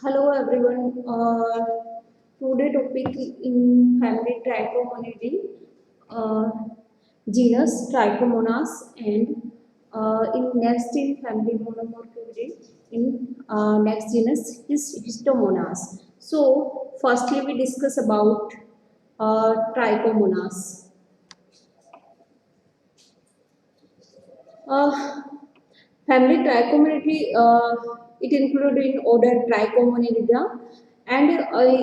Hello everyone. Today topic in family Trichomonidae, uh, genus Trichomonas, and in next in family Monomorphidae, in next genus is Histomonas. So firstly we discuss about Trichomonas. Uh, Family Trichomonidea, it included in order Trichomonida, and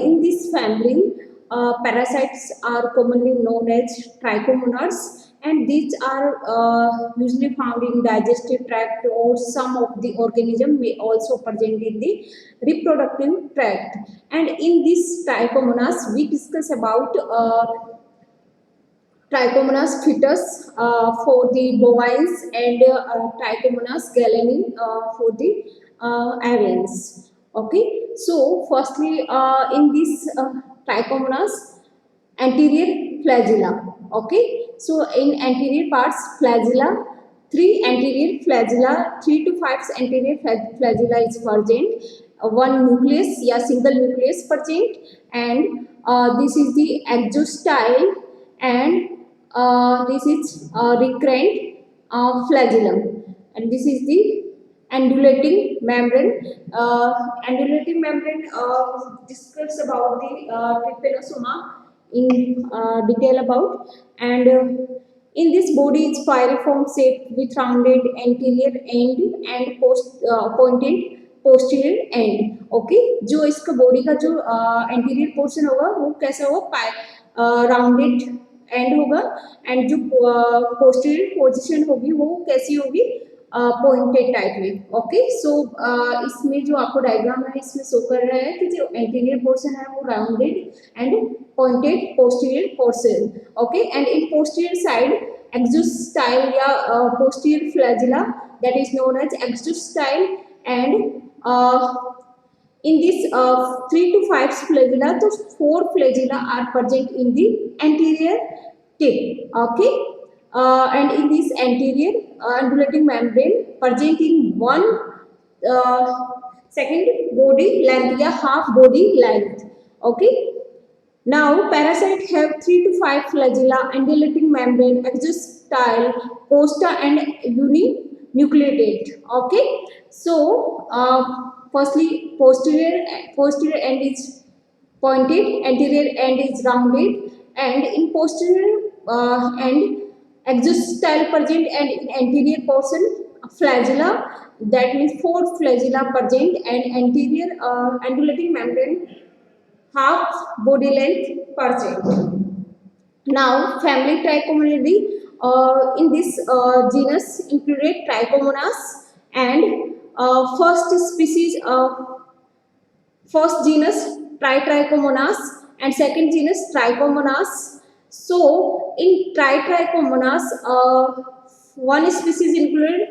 in this family, parasites are commonly known as trichomonas, and these are usually found in digestive tract, or some of the organism may also present in the reproductive tract. And in this trichomonas, we discuss about Trichomonas fetus for the bovines and Trichomonas galleni for the avians. Okay, so firstly, in this Trichomonas, anterior flagella. Okay, so in anterior parts flagella, three anterior flagella, 3 to 5 anterior flagella is present. One nucleus, yeah, single nucleus present, and this is the exostyle, and this is recurrent flagellum, and this is the undulating membrane. Undulating membrane discuss about the trypanosoma in detail about, and in this body it's pyriform shape with rounded anterior end and pointed posterior end. Okay, जो इसका body का जो anterior portion होगा वो कैसा होगा, rounded and होगा, and जो पोस्टीरियर पोजीशन होगी वो कैसी होगी, पॉइंटेड टाइप में. ओके, सो इसमें जो आपको डायग्राम है इसमें शो कर रहा है कि जो एंटीरियर पोर्शन है वो rounded and pointed posterior portion. Okay, and in posterior side exostyle या posterior flagella, that is known as exostyle, and in this 3 to 5 flagella, so 4 flagella are present in the anterior tip. Okay, and in this anterior undulating membrane present in one second body length, yeah, half body length. Okay, now parasite have 3 to 5 flagella, undulating membrane, exostyle, costa, and uninucleated. Okay, so firstly posterior end is pointed, anterior end is rounded, and in posterior end exostyle present, and in anterior portion flagella, that means 4 flagella present, and anterior undulating membrane half body length present. Now, family Trichomonidae, in this genus included Trichomonas, and first genus Trichomonas, and second genus Trichomonas. So, in Trichomonas, one species included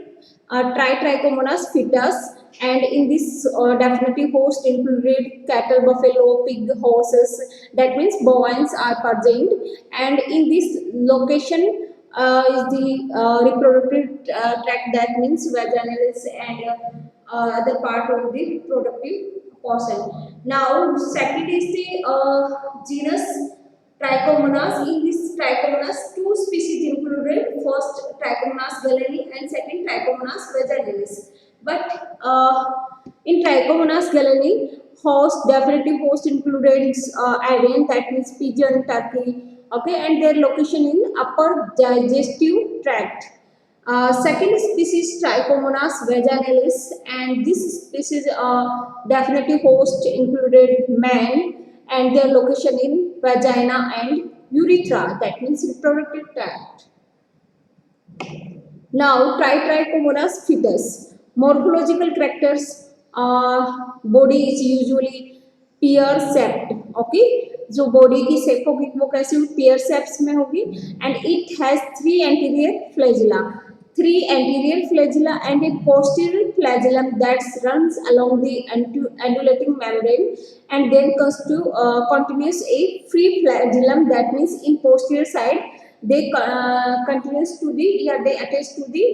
Trichomonas fetus, and in this definitive host included cattle, buffalo, pig, horses, that means bovines are present, and in this location is the reproductive tract, that means vaginalis and other part of the reproductive portion. Now second is the genus Trichomonas. In this Trichomonas, 2 species included, first Trichomonas galleni and second Trichomonas vaginalis. But in Trichomonas galleni, definitive host included avian, that means pigeon, turkey, okay, and their location in upper digestive tract. Second species Trichomonas vaginalis, and this species definitive host included man, and their location in vagina and urethra, that means reproductive tract. Now, Trichomonas fetus. Morphological characters, body is usually pear shaped. Okay, जो body की shape होगी वो कैसी होगी, pair shapes में होगी, and it has 3 anterior flagella and a posterior flagellum that runs along the undulating membrane, and then continues a free flagellum, that means in posterior side they continues to the, they attach to the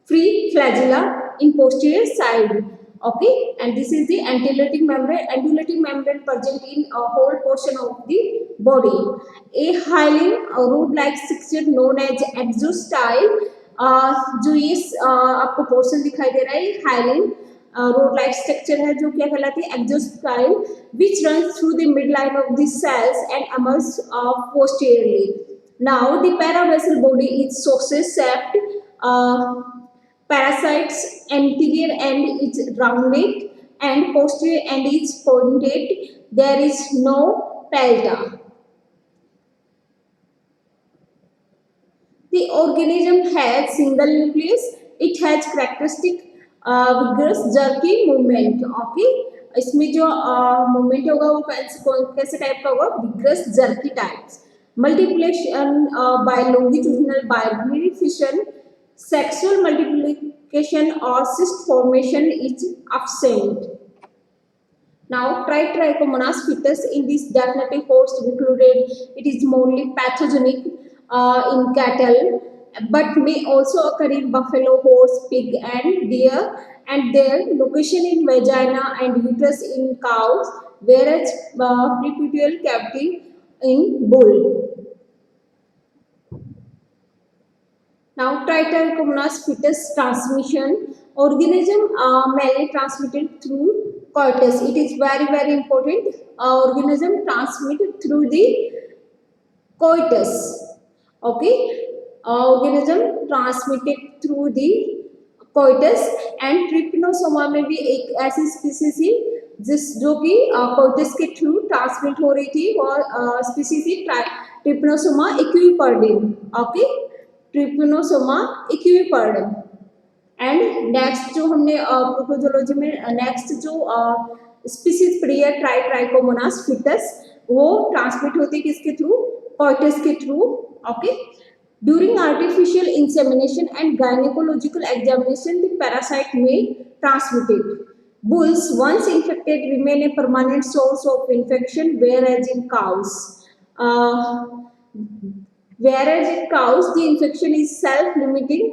free flagella in posterior side. Okay, and this is the undulating membrane. Undulating membrane present in a whole portion of the body. A hyaline root like structure known as exostyle, जो ये आपको portion दिखाई दे रहा है hyaline road like structure है जो क्या कहलाती है axostyle, which run through the mid line of the cells and emerges posteriorly. Now the paravasal body is saucer shaped. Parasites anterior end is rounded and posterior end is pointed. There is no palta. The organism has single nucleus. It has characteristic vigorous jerky movement. Okay, इसमें जो movement होगा वो कैसे type का होगा, vigorous jerky types. Multiplication by longitudinal binary fission. Sexual multiplication or cyst formation is absent. Now, Trichomonas fetus in this definitely host included. It is mostly pathogenic in cattle, but may also occur in buffalo, horse, pig, and deer, and their location in vagina and uterus in cows, whereas preputial cavity in bull. Now, Trichomonas fetus transmission. Organism mainly transmitted through coitus. It is very important. Organism transmitted through the coitus. Okay, organism transmitted through the coitus. And trypanosoma में भी एक ऐसी species थी जिस जो कि coitus के through transmit हो रही थी, और स्पीसीज थी trypanosoma equiperdum. Okay, trypanosoma equiperdum. And next जो हमने प्रोटोजोलॉजी में नेक्स्ट जो स्पीसीज पढ़ी है ट्राइकोमोनास फिटस, वो ट्रांसमिट होती है किसके थ्रू, कोइटस के through. Okay, during artificial insemination and gynaecological examination the parasite में transmitted. Bulls once infected remain a permanent source of infection, whereas in cows the infection is self-limiting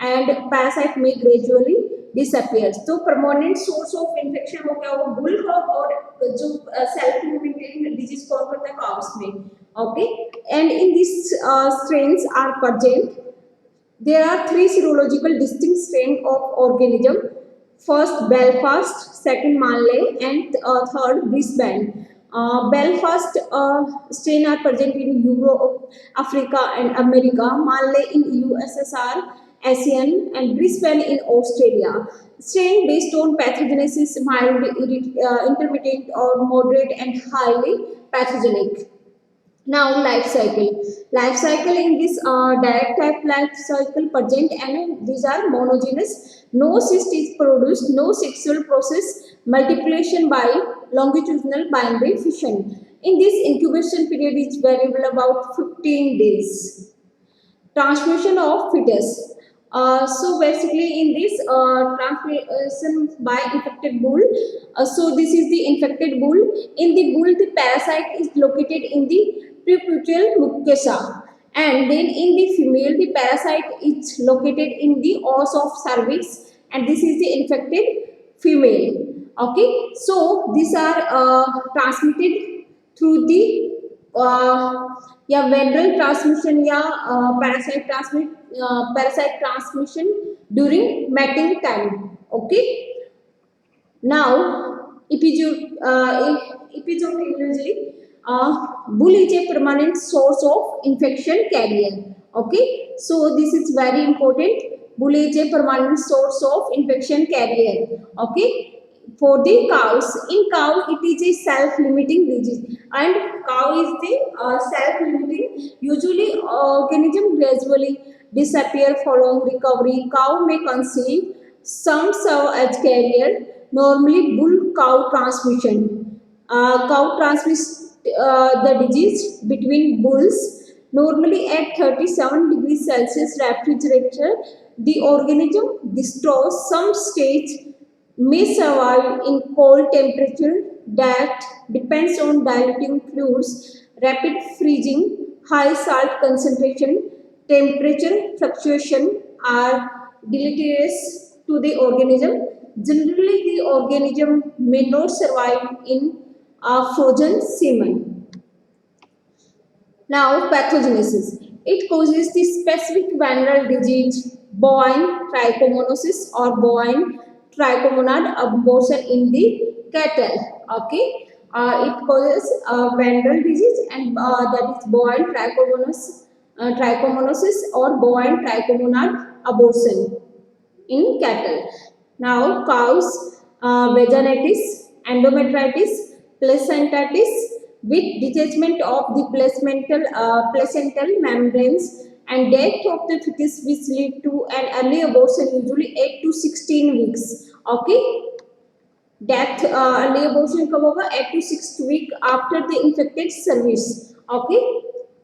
and parasite may gradually disappear. तो permanent source of infection हो क्या वो bull का, और जो self-limiting disease कौन करता है, cows में. Okay, and in these strains are present. There are 3 serological distinct strains of organism. First Belfast, second Malay, and third Brisbane. Belfast strain are present in Europe, Africa, and America. Malay in USSR, ASEAN, and Brisbane in Australia. Strain based on pathogenesis, mild, intermittent, or moderate, and highly pathogenic. Now, life cycle. Life cycle in this direct type life cycle present, and these are monogenous. No cyst is produced, no sexual process, multiplication by longitudinal binary fission. In this incubation period is variable about 15 days. Transmission of fetus. So basically in this transmission by infected bull, so this is the infected bull. In the bull the parasite is located in the preputial mucosa, and then in the female the parasite is located in the os of cervix, and this is the infected female. Okay, so these are transmitted through the या venereal transmission या parasite transmission during mating time. Okay, now epizootically, bull is a permanent source of infection carrier. Okay, so this is very important. Bull is a permanent source of infection carrier. Okay, for the cows, in cow it is a self-limiting disease, and cow is the self-limiting. Usually organism gradually disappear following recovery. Cow may conceive, some serve as carrier. Normally bull cow transmission. Cow transmits the disease between bulls, normally at 37 degrees Celsius refrigerator. The organism destroys some stage may survive in cold temperature that depends on diluting fluids, rapid freezing, high salt concentration, temperature fluctuation are deleterious to the organism. Generally, the organism may not survive in frozen semen. Now, pathogenesis. It causes the specific venereal disease, bovine trichomonosis or bovine trichomonad abortion in the cattle. Okay, it causes venereal disease, and that is bovine trichomonosis or bovine trichomonad abortion in cattle. Now, cows, vaginitis, endometritis, placentitis with detachment of the placental membranes and death of the fetus, which lead to an early abortion, usually 8 to 16 weeks. Okay, death early abortion कब होगा 8 to 6 week after the infected service. Okay,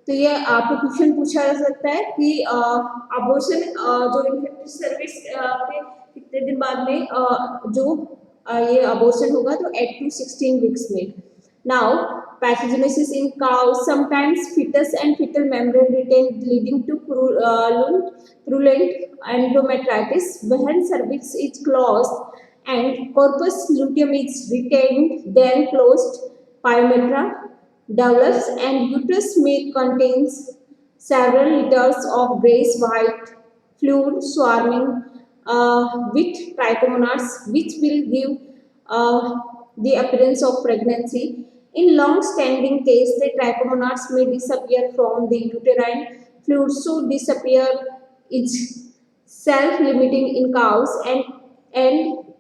तो ये आपको question पूछा जा सकता है कि अबॉर्शन जो इन्फेक्टेड सर्विस के कितने दिन बाद में जो ये अबॉर्शन होगा तो 8 to 16 वीक्स में. Now, pathogenesis in cows, sometimes fetus and fetal membrane retained, leading to purulent endometritis when cervix is closed and corpus luteum is retained, then closed. Pyometra develops and uterus may contains several liters of grayish-white fluid swarming with trichomonads, which will give the appearance of pregnancy. In long-standing case, the trichomonads may disappear from the uterine fluid, so disappear is self-limiting in cows and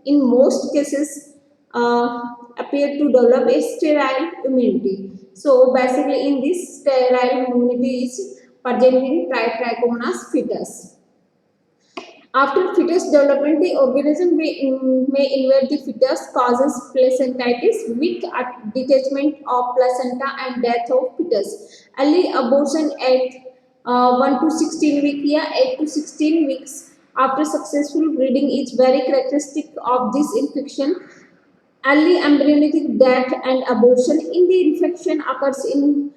in most cases appear to develop a sterile immunity. So basically in this sterile immunity is present in Trichomonas fetus. After fetus development, the organism may invade the fetus, causes placentitis with detachment of placenta and death of fetus. Early abortion at 1 to 16 weeks या 8 to 16 weeks after successful breeding is very characteristic of this infection. Early embryonic death and abortion in the infection occurs in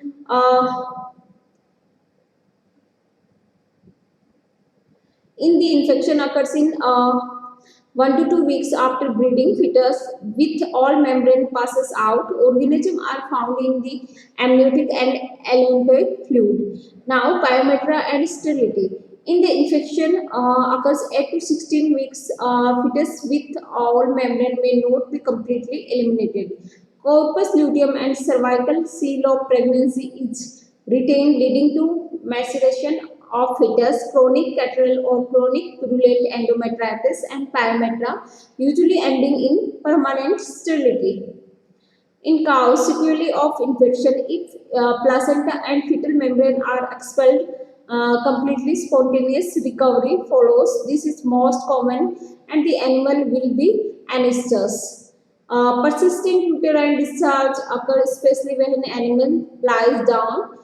1 to 2 weeks after breeding. Fetus with all membrane passes out. Organisms are found in the amniotic and amniotic fluid. Now, pyometra and sterility. In the infection occurs 8 to 16 weeks, fetus with all membrane may not be completely eliminated. Corpus luteum and cervical seal of pregnancy is retained, leading to maceration of fetus, chronic catarrhal or chronic purulent endometritis, and pyometra, usually ending in permanent sterility. In cows, sequelae of infection, if placenta and fetal membrane are expelled completely, spontaneous recovery follows. This is most common and the animal will be anesthetized. Persistent uterine discharge occurs especially when an animal lies down.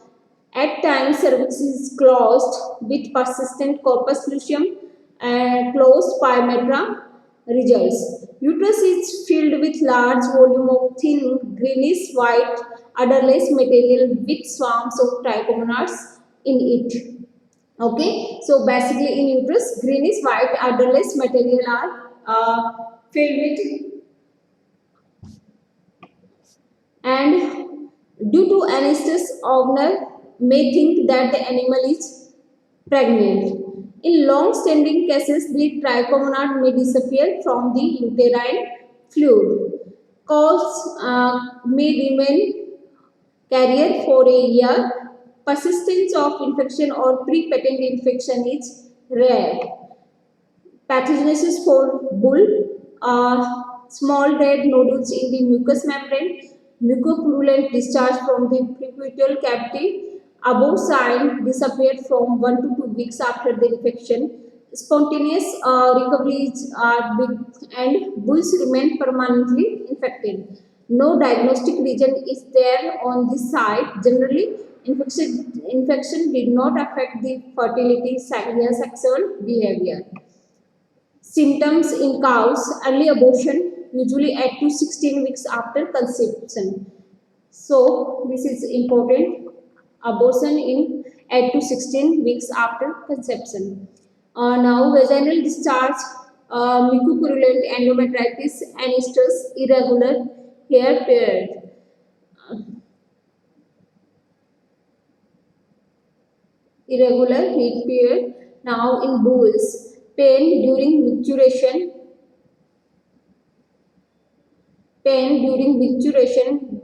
At times, cervix is closed with persistent corpus luteum and closed pyometra results. Uterus is filled with large volume of thin greenish white udderless material with swarms of trichomonads in it. Okay, so basically in uterus, greenish white udderless material are filled with, and due to anesthesia, owner may think that the animal is pregnant. In long-standing cases, the trichomonad may disappear from the uterine fluid. Cows may remain carrier for a year. Persistence of infection or pre-patent infection is rare. Pathogenesis for bull, small red nodules in the mucous membrane, mucopurulent discharge from the preputal cavity. Above sign disappeared from 1 to 2 weeks after the infection. Spontaneous recoveries are big and bulls remain permanently infected. No diagnostic region is there on this site. Generally, infection did not affect the fertility, sexual behavior. Symptoms in cows, early abortion, usually 8 to 16 weeks after conception. So, this is important. Abortion in 8 to 16 weeks after conception. Now, vaginal discharge mucopurulent endometritis, anistus, irregular hair period. Irregular heat period. Now in bulls, pain during maturation,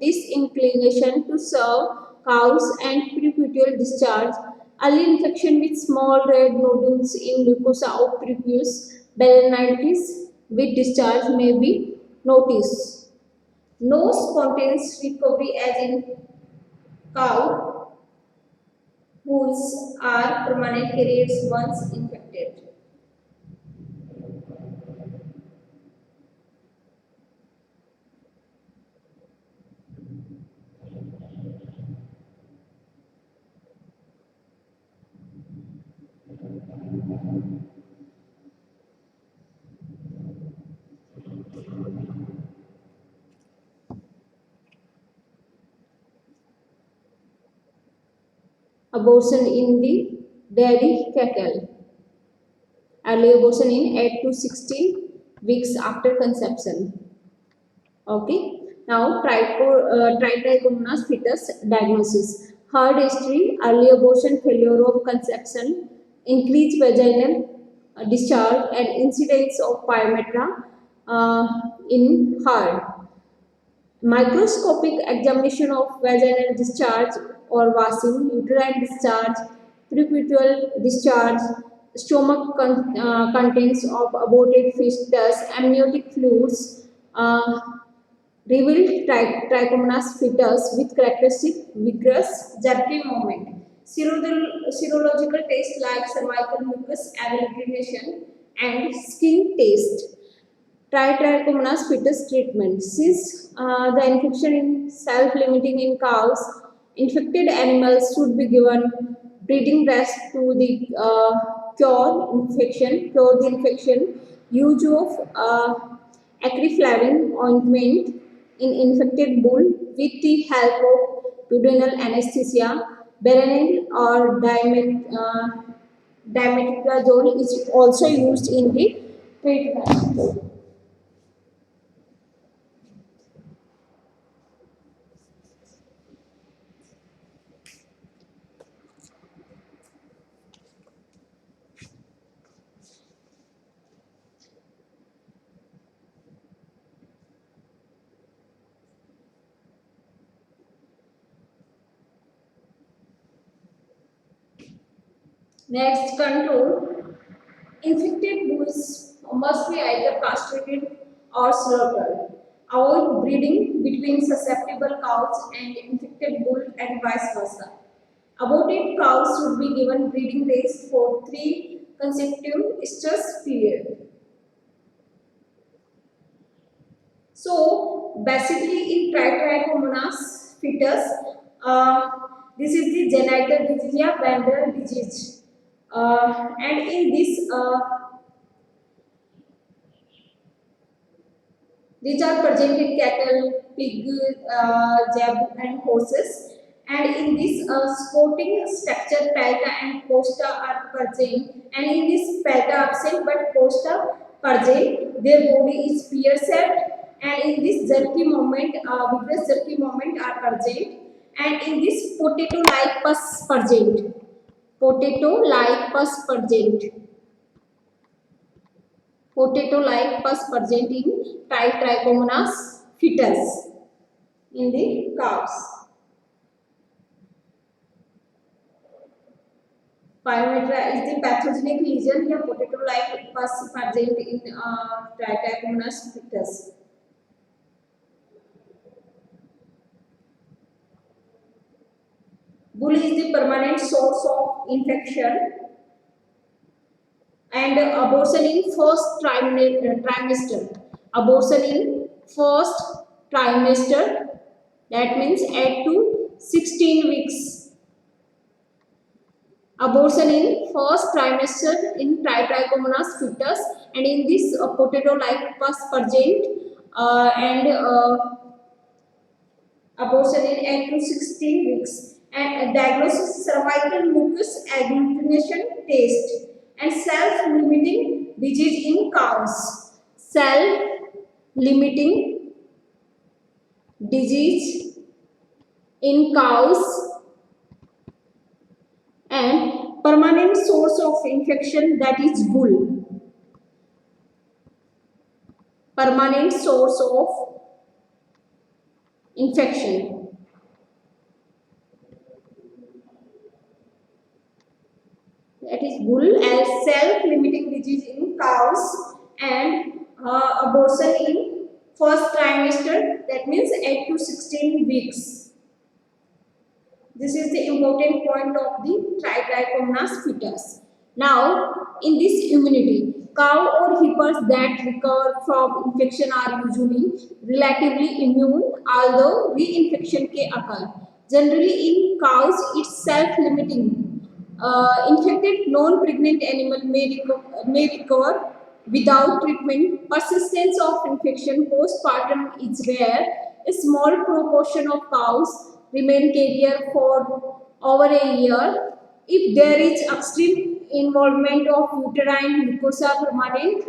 disinclination to serve cows and prepucial discharge, early infection with small red nodules in mucosa of prepuce, balanitis with discharge may be noticed. No spontaneous recovery as in cow bulls are permanent carriers once infected. Abortion in the dairy cattle. Early abortion in 8 to 16 weeks after conception. Okay. Now, trichomonas fetus diagnosis. Hard history, early abortion, failure of conception, increased vaginal discharge, and incidence of pyometra in hard. Microscopic examination of vaginal discharge or washing, uterine discharge, prepucial discharge, stomach contents of aborted fetus, amniotic fluids, revealed trichomonas fetus with characteristic vigorous jerky movement. Serological tests like cervical mucus agglutination and skin test. Trichomonas fetus treatment. Since the infection is self-limiting in cows, infected animals should be given breeding rest to the cure the infection. Use of acriflavine ointment in infected bull with the help of duodenal anesthesia. Beranil or dimetrazole is also used in the treatment. Next, control. Infected bulls must be either castrated or slaughtered. Avoid breeding between susceptible cows and infected bull and vice versa. Aborted cows should be given breeding rest for 3 consecutive stress periods. So, basically in Trichomonas fetus, uh, this is the genital disease, Bender disease. And in this, these are present in cattle, pig, zebu, and horses. And in this, sporting structure, pelta and costa are present. And in this, pelta absent but costa present. Their body is pear-shaped. And in this jerky movement, vigorous jerky movement are present. And in this, potato-like pus present. Potato-like pus present. Potato-like pus present in Trichomonas fetus in the cows. Pyometra is the pathogenic lesion या potato-like pus present in Trichomonas fetus. Bull is the permanent source of infection and abortion in first trimester. Abortion in first trimester, that means 8 to 16 weeks. Abortion in first trimester in Trichomonas fetus, and in this potato-like pus present, and abortion in 8 to 16 weeks. And diagnosis cervical mucus agglutination test and self-limiting disease in cows. Self-limiting disease in cows and permanent source of infection, that is bull. Permanent source of infection. That is bull, as self-limiting disease in cows and abortion in first trimester, that means 8 to 16 weeks. This is the important point of the Trichomonas fetus. Now, in this immunity, cow or heifers that recover from infection are usually relatively immune, although reinfection can occur. Generally, in cows, it's self-limiting. Infected non-pregnant animal may recover without treatment. Persistence of infection postpartum is rare. A small proportion of cows remain carrier for over a year. If there is extreme involvement of uterine mucosa, permanent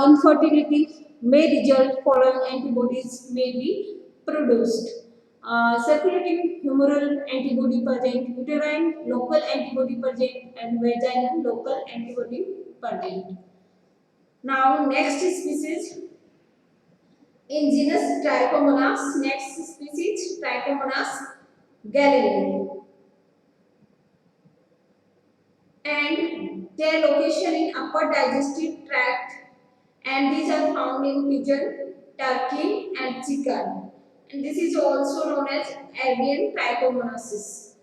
infertility may result following antibodies may be produced. Circulating humoral antibody present, uterine local antibody present, and vaginal local antibody present. Now, next species in genus Trichomonas, next species Trichomonas gallinae, and their location in upper digestive tract, and these are found in pigeon, turkey, and chicken. And this is also known as avian trichomonasis.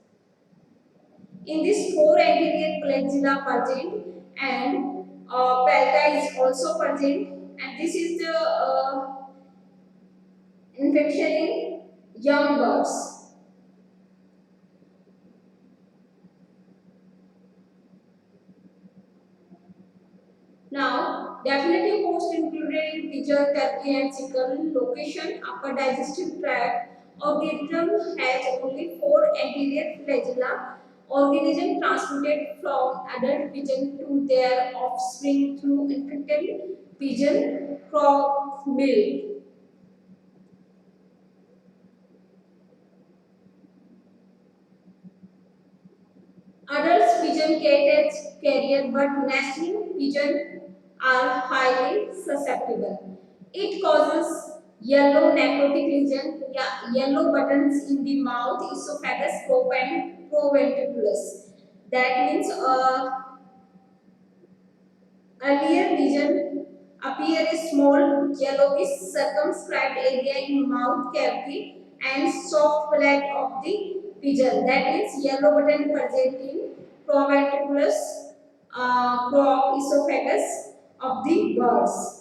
In this, four anterior flagella present, and palta is also present, and this is the infection in young birds. Now, definitive host included in pigeon, turkey, and chicken. Location: upper digestive tract. Organism has only four anterior flagella. Organism transmitted from adult pigeon to their offspring through infected pigeon crop milk. Adults pigeon catch carrier, but nesting pigeon are highly susceptible. It causes yellow necrotic lesion, yellow buttons in the mouth, esophagus, and proventriculus. That means earlier lesion appear a small yellowish circumscribed area in mouth cavity and soft flat of the pigeon. That means yellow button present in proventriculus, crop, esophagus of the birds.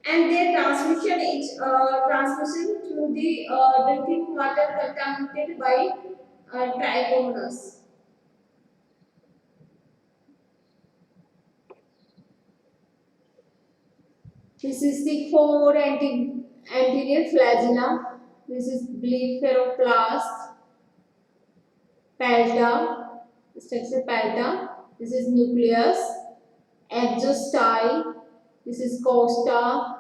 And their transmission is transmission through the drinking water contaminated by trichomonas. This is the four anterior flagella. This is blepharoplast, palta, structure palta. This is nucleus, exostyle. This is costa,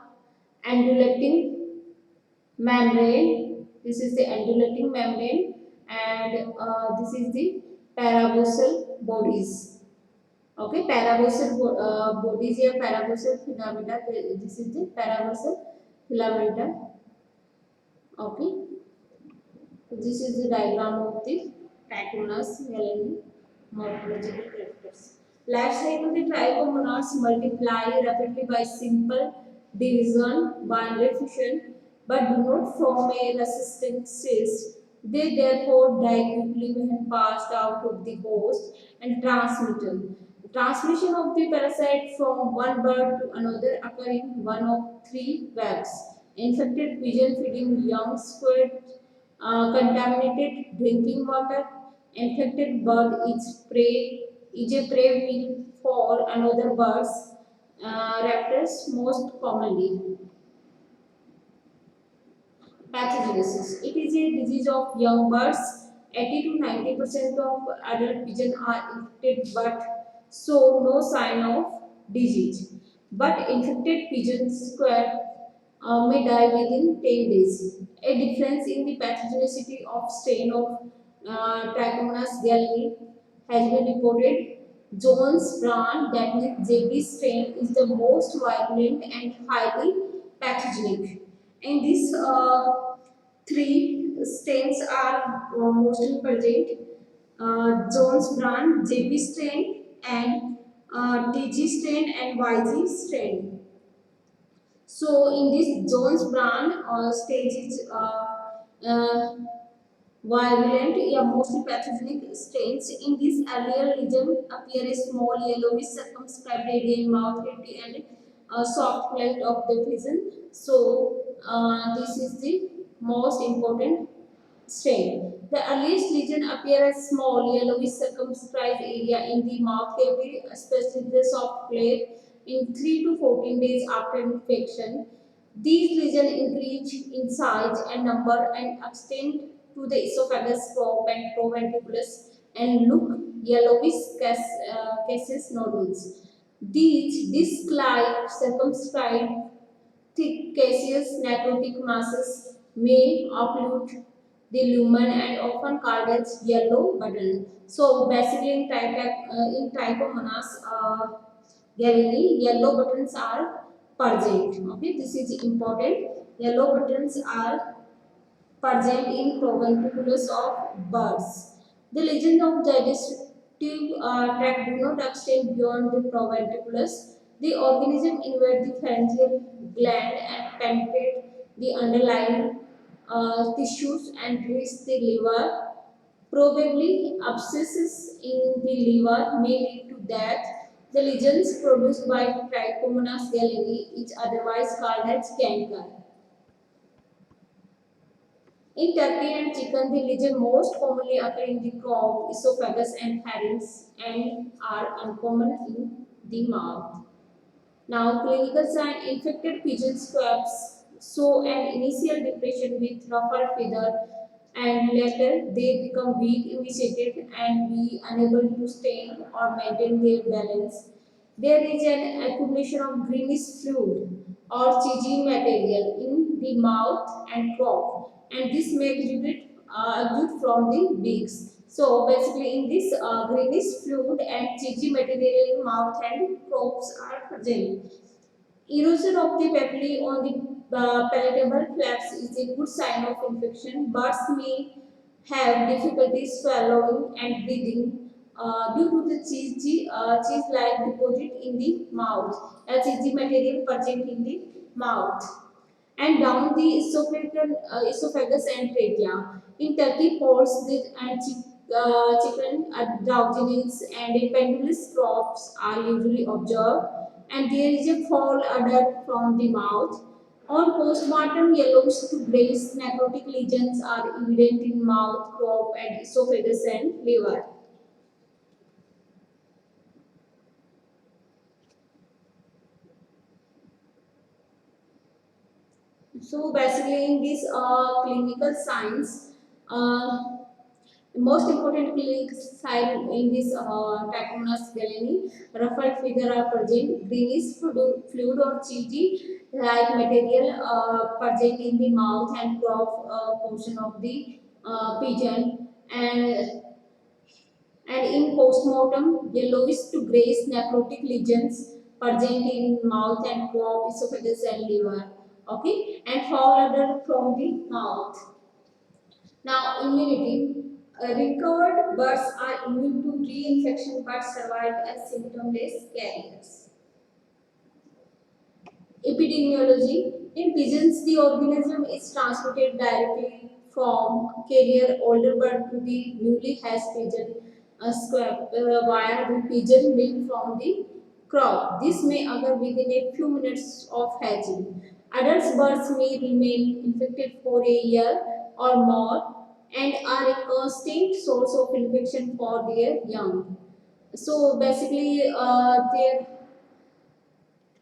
undulating membrane. This is the undulating membrane, and this is the parabosal bodies. Okay, parabosal bodies here, parabosal filamenta. This is the parabosal filamenta. Okay, so this is the diagram of the Trichomonas gallinae morphological characters. Life cycle of the Trichomonas multiply rapidly by simple division, binary fission, but do not form a resistant cyst. They therefore die quickly when passed out of the host and transmitted. Transmission of the parasite from one bird to another occur in one of three ways. Infected pigeon feeding young squid, contaminated drinking water, infected bird is a prey meal for another birds, raptors most commonly. Pathogenesis. It is a disease of young birds. 80 to 90% of adult pigeons are infected, but show no sign of disease. But infected pigeons may die within 10 days. A difference in the pathogenicity of strain of Trichomonas gallini has been reported. Jones brand, that means JB strain, is the most virulent and highly pathogenic. And these three strains are mostly present. Jones brand, JB strain, and TG strain and YG strain. So in this Jones brand stage is virulent, yeah, mostly pathogenic strains. In this earlier lesion appear a small yellowish circumscribed area in mouth cavity and soft plate of the pigeon. So this is the most important strain. The earliest lesion appear as small yellowish circumscribed area in the mouth cavity, especially the soft plate, in 3 to 14 days after infection. These lesions increase in size and number and extend to the esophagus, probe, and proventriculus and look yellowish cases nodules. These disc-like circumscribed thick caseous necrotic masses may occlude the lumen and often called as yellow button. So basically in Trichomonas gallini, yellow buttons are present. Okay, this is important. Yellow buttons are present in proventriculus of birds. The lesions of digestive tract do not extend beyond the proventriculus. The organism invade the pharyngeal gland and penetrate the underlying tissues and reach the liver. Probably abscesses in the liver may lead to death. The lesions produced by Trichomonas gallini is otherwise called as canker. In turkey and chicken, the lesions most commonly occur in the crop, esophagus, and pharynx and are uncommon in the mouth. Now, clinical sign: infected pigeon scabs show an initial depression with ruffled feather, and later they become weak, emaciated, and be unable to stand or maintain their balance. There is an accumulation of greenish fluid or cheesy material in the mouth and crop, and this may exuded from the beaks. So basically, in this greenish fluid and cheesy material in mouth and crops are present. Erosion of the papillae on the palatable flaps is a good sign of infection. Birds may have difficulty swallowing and breathing due to the cheese-like deposit in the mouth, a cheesy material present in the mouth and down the esophagus and trachea. In turkey poults and chicken drowsiness and a pendulous drops are usually observed, and there is a foul odor from the mouth. On postmortem, yellowish to grayish necrotic lesions are evident in mouth, crop, and esophagus and liver. So basically, in this clinical science, the most important clinical sign in this Trichomonas gallini, ruffled feather are present, greenish fluid or cheesy like material present in the mouth and crop portion of the pigeon, and in postmortem, yellowish to grayish necrotic lesions present in mouth and crop, esophagus and liver. Okay, and foul odor from the mouth. Now, immunity. Recovered birds are immune to reinfection but survive as symptomless carriers. Epidemiology. In pigeons, the organism is transmitted directly from carrier older bird to the newly hatched pigeon via the pigeon milk from the crop. This may occur within a few minutes of hatching. Adult birds may remain infected for a year or more and are a constant source of infection for their young. So basically, their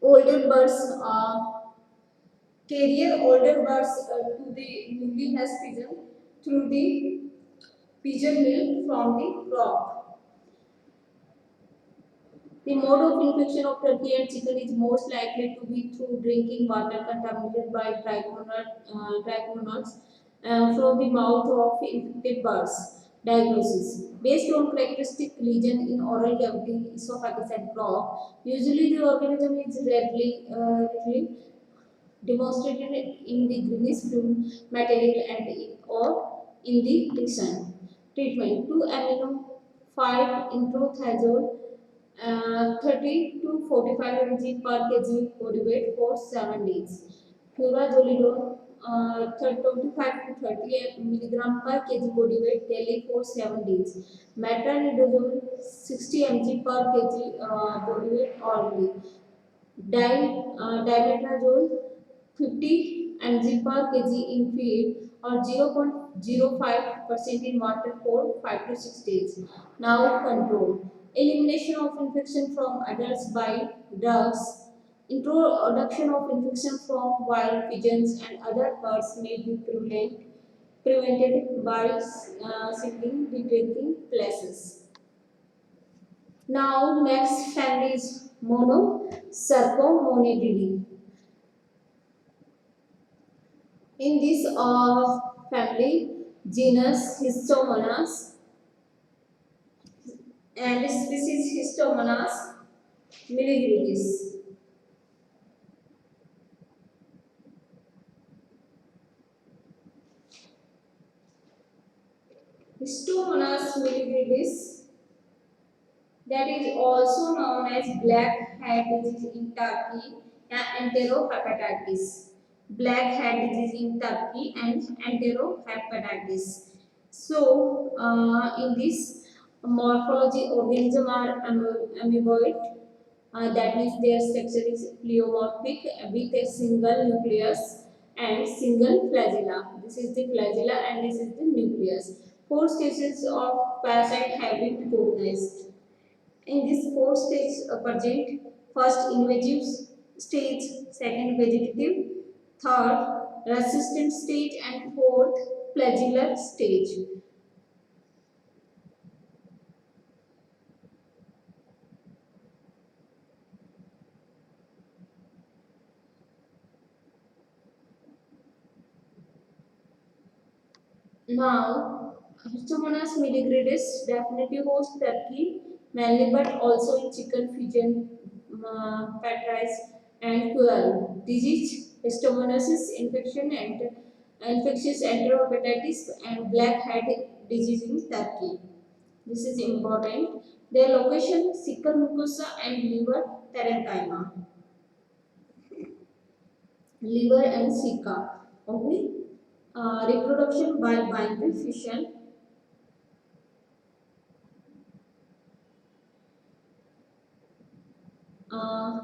older birds carrier older birds to the newly hatched pigeon through the pigeon milk from the crop. The mode of infection of turkey and chicken is most likely to be through drinking water contaminated by trichomonas from the mouth of infected birds. Diagnosis: based on characteristic lesion in oral cavity, esophagus, and bronch, usually the organism is rarely demonstrated in the greenish fluid material and or in the diction. Treatment: 2 amino 5 introthiazole 30 to 45 mg per kg body weight for 7 days. Furazolidone 25 to 30 milligram per kg body weight daily for 7 days. Metronidazole 60 mg per kg body weight orally. Dimetrazole 50 mg per kg in feed or 0.05% in water for 5 to 6 days. Now control. Elimination of infection from adults by drugs. Introduction of infection from wild pigeons and other birds may be prevented by sealing the drinking places. Now next family is Monosercomonidae. In this family, genus Histomonas and species Histomonas milligridis. Histomonas milligridis, that is also known as black hat disease in Turkey and enterohepatitis. Black hat disease in Turkey and enterohepatitis. So, in this morphology, organism are amoeboid. That means their structure is pleomorphic with a single nucleus and single flagella. This is the flagella and this is the nucleus. 4 stages of parasite have been recognized. In this 4 stages present: first invasive stage, second vegetative, third resistant stage, and fourth flagellar stage. Now, Histomonas milligridis definitely hosts turkey, mainly but also in chicken, pigeon, patrice, and quail. Disease: Histomonasis infection and infectious enterohepatitis and black hat disease in turkey. This is important. Their location: cecal mucosa and liver parenchyma. Liver and ceca. Okay. Reproduction by binary fission. uh,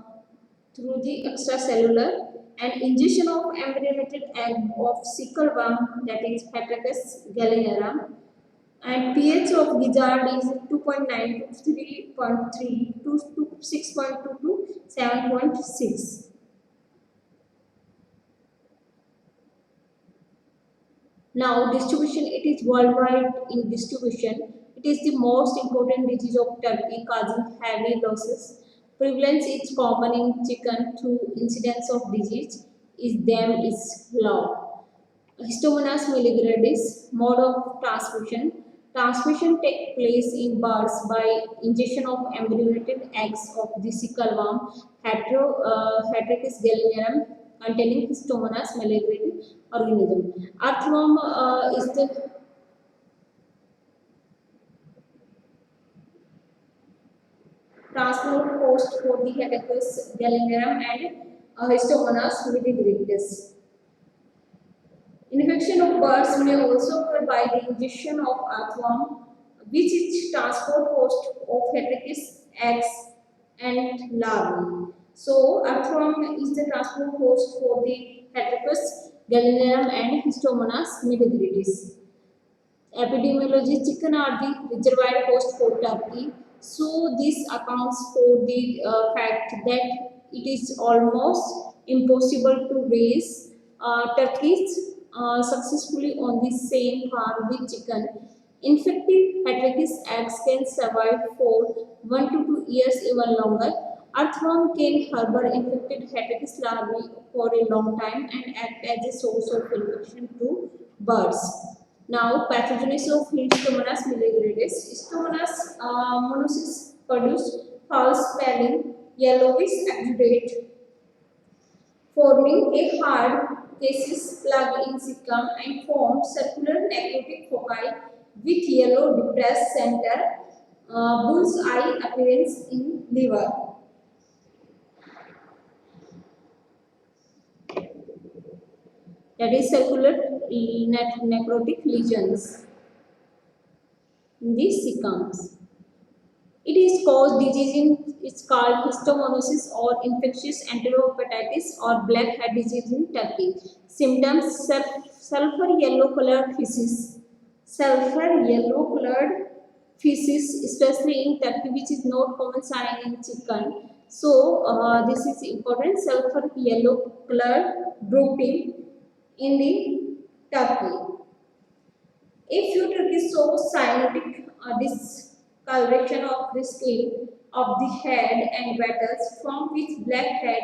through the extracellular and ingestion of embryonated egg of cecal worm, that is Heteracus gallinarum, and pH of gizzard is 2.9 to 3.3 to 6.2 to 7.6. Now distribution: it is worldwide in distribution. It is the most important disease of turkey, causing heavy losses. Prevalence is common in chicken through incidence of disease is low. Histomonas milligridis. Mode of transmission: transmission takes place in birds by ingestion of embryonated eggs of the cecal worm Heteracus gallinarum containing Histomonas milligridis organism. Earthworm is the transport host for the Heteracus gallinarum and Histomonas milligridis. Infection of birds may also occur by the ingestion of earthworm, which is transport host of Heteracus eggs and larvae. So, earthworm is the transport host for the Heteracus gallinarum and Histomonas milligridis. Epidemiology: chicken are the reservoir host for turkey. So, this accounts for the fact that it is almost impossible to raise turkeys successfully on the same farm with chicken. Infected Heterachus eggs can survive for 1 to 2 years even longer. Earthworm can harbor infected Heterachus larvae for a long time and act as a source of infection to birds. Now, pathogenesis of Histomonas milligridis. Histomonas monocytes produce foul-smelling yellowish exudate, forming a hard caseous plug in cecum and form circular necrotic foci with yellow depressed center, bull's-eye appearance in liver. That is circular necrotic lesions in the cecums. It is caused disease in it's called histomonosis or infectious enterohepatitis or black head disease in Turkey. Symptoms: sulfur yellow colored feces. Sulfur yellow colored feces, especially in Turkey, which is not common sign in chicken. So this is important. Sulfur yellow colored drooping in the Turkey. A few turkeys show cyanotic discoloration of the skin of the head and wattles, from which black head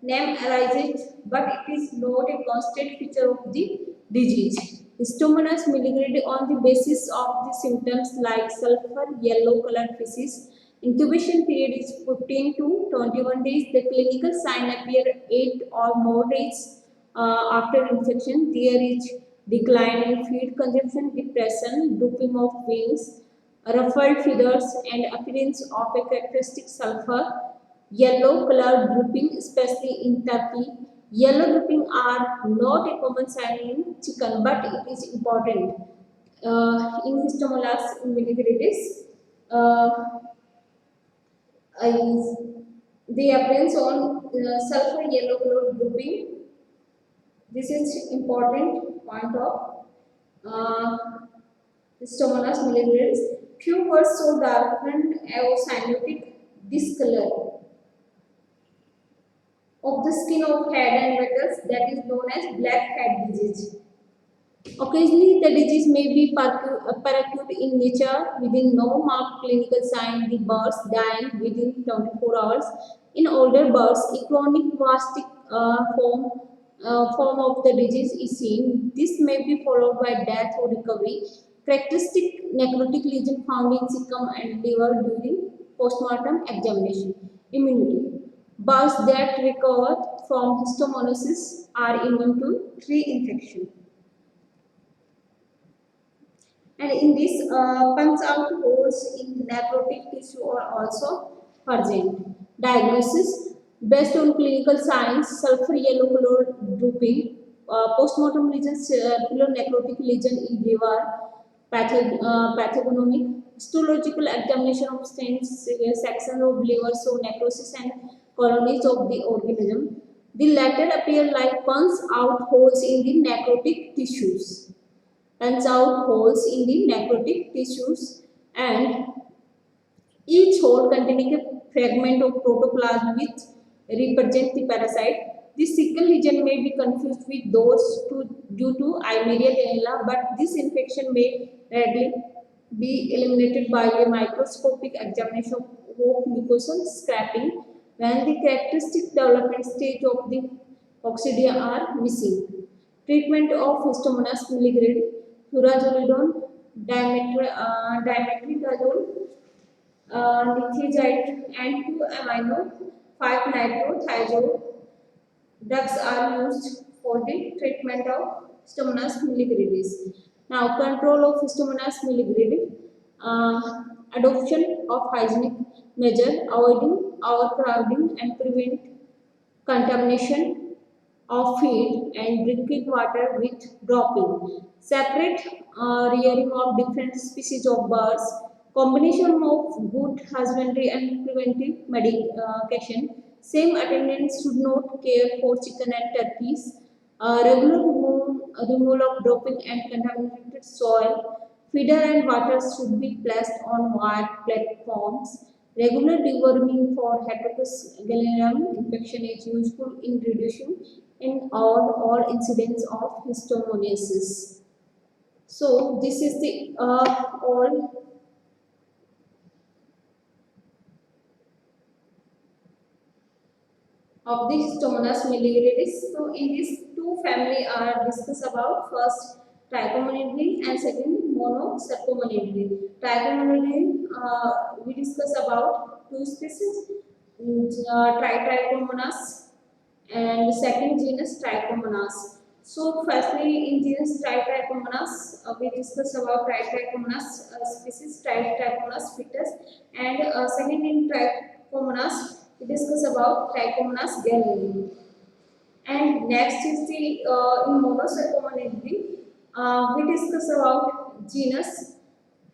name arises, but it is not a constant feature of the disease. Histomonas milligridis on the basis of the symptoms like sulfur yellow colored feces. Incubation period is 15 to 21 days. The clinical sign appear 8 or more days after infection. There is decline in feed consumption, depression, drooping of wings, ruffled feathers, and appearance of a characteristic sulfur yellow colored drooping, especially in turkey. Yellow drooping are not a common sign in chicken, but it is important in Histomonas milligridis. Uh, is the appearance on sulfur yellow colored drooping. This is important point of Histomonas milligridis. Few words so darkened or cyanotic discolor of the skin of head and wattles, that is known as black head disease. Occasionally, the disease may be peracute in nature within no marked clinical sign, the birds dying within 24 hours. In older birds, a chronic vastic form of the disease is seen. This may be followed by death or recovery. Characteristic necrotic lesion found in cecum and liver during postmortem examination. Immunity. Birds that recover from histomonosis are immune to 3 infections. And in this, punch out holes in necrotic tissue are also present. Diagnosis: based on clinical signs, sulfur yellow color drooping, postmortem lesion, circular necrotic lesion in liver, pathognomic, histological examination of stains, section of liver show necrosis and colonies of the organism. The latter appear like punch out holes in the necrotic tissues. Punch out holes in the necrotic tissues, and each hole containing a fragment of protoplasm which represents the parasite. The sickle lesion may be confused with those due to Eimeria tenella, but this infection may readily be eliminated by a microscopic examination of mucosal scraping when the characteristic development stage of the coccidia are missing. Treatment of Histomonas milligridis: furazolidine, dimetindazole, nithizide, and 2-amino 5-nitrothiazole drugs are used for the treatment of Histomonas milligridis. Now, control of Histomonas milligridis: adoption of hygienic measure, avoiding overcrowding and prevent contamination of feed and drinking water with dropping. Separate rearing of different species of birds. Combination of good husbandry and preventive medication. Same attendants should not care for chicken and turkeys. Regular removal of dropping and contaminated soil. Feeder and water should be placed on wire platforms. Regular deworming for Heterocus gallinarum infection is useful in reducing in all incidents of histomonosis. So this is the all of the Stomonas milligeridis. So in these two family are discussed about first Trichomonidae and second Monocercomonidae. Trichomonidae we discuss about two species, Trichomonas and second genus Trichomonas. So firstly in genus Trichomonas we discuss about Trichomonas species Trichomonas fetus, and second in Trichomonas we discuss about Trichomonas gallinae. And next is the in Monocercomonidae we discuss about genus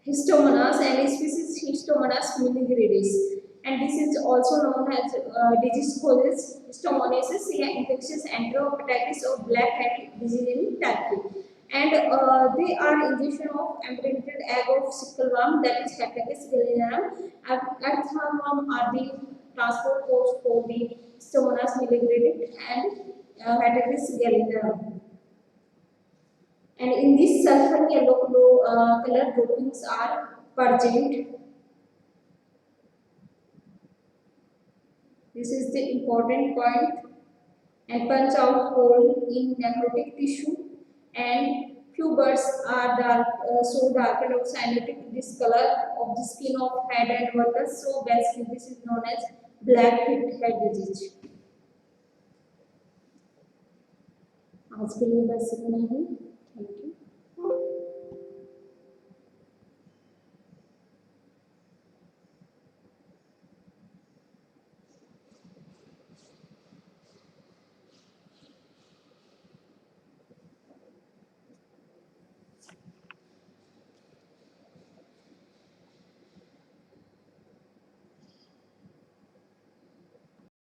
Histomonas and species Histomonas milligeridis. And this is also known as disease causes histomonasis, infectious enterohepatitis or black hat disease in turkey. And they are ingestion of impregnated egg of sickle worm, that is Hephaestus gallinarum. Earthworm are the transport codes for the Histomonas milligeridis and Hephaestus gallinarum. And in this sulfur yellow color droppings are purgent. This is the important point. And punch out hole in necrotic tissue, and few birds are dark, so darkened of cyanotic discolor of the skin of head and waters. So basically this is known as black head disease. आज के लिए बस इतना ही.